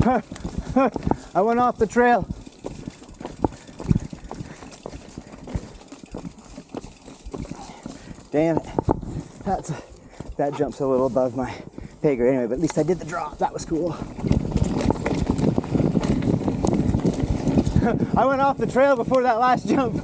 I went off the trail. Damn it. That jumps a little above my pay grade anyway, but at least I did the drop. That was cool. I went off the trail before that last jump.